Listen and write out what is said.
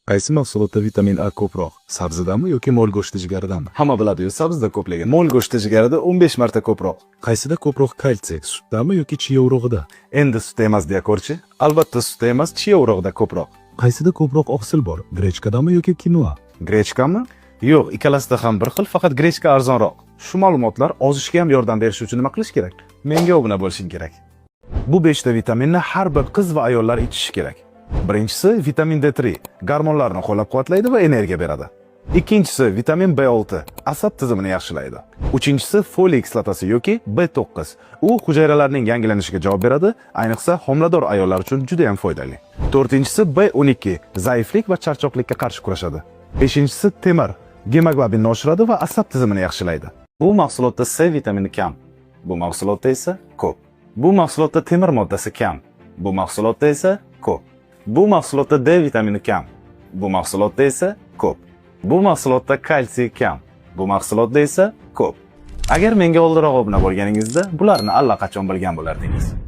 Qaysi mahsulotda vitamin A ko'proq? Sabzidami yoki mol go'shti jigaridami? Hamma biladi-yu, sabzida ko'plagan. Mol go'shti jigarida 15 marta ko'proq. Qaysida ko'proq kalsiy? Sutdami yoki chiya urug'ida? Endi sut emas deya ko'rchi. Albatta sut emas, chiya urug'ida ko'proq. Qaysida ko'proq oqsil bor? Grechkadami yoki kinua? Grechkami? Yo'q, ikkalasida ham bir xil, faqat grechka arzonroq. Shu ma'lumotlar ozishga ham yordam berishi uchun nima qilish kerak? Menga obuna bo'lishing kerak. Bu 5 ta vitaminni har bir qiz va ayollar ichishi kerak. Birinchisi vitamin D3, gormonlarni qo'llab-quvvatlaydi va energiya beradi. Ikkinchisi vitamin B6, asab tizimini yaxshilaydi. Uchinchisi foliy kislotasi yoki B9. U hujayralarning yangilanishiga javob beradi, ayniqsa homilador ayollar uchun juda ham foydali. To'rtinchisi B12, zaiflik va charchoqlikka qarshi kurashadi. Beshinchisi temir, gemoglobinni oshiradi va asab tizimini yaxshilaydi. Bu mahsulotda C vitamini kam. Bu mahsulotda esa ko'p. Bu mahsulotda temir moddasi kam. Bu mahsulotda esa ko'p. Bu mahsulotda D vitamini kam. Bu mahsulotda esa ko'p. Bu mahsulotda kalsiy kam. Bu mahsulotda esa ko'p. Agar menga oldinroq obuna bo'lganingizda, bularni allaqachon bilgan bo'lardingiz.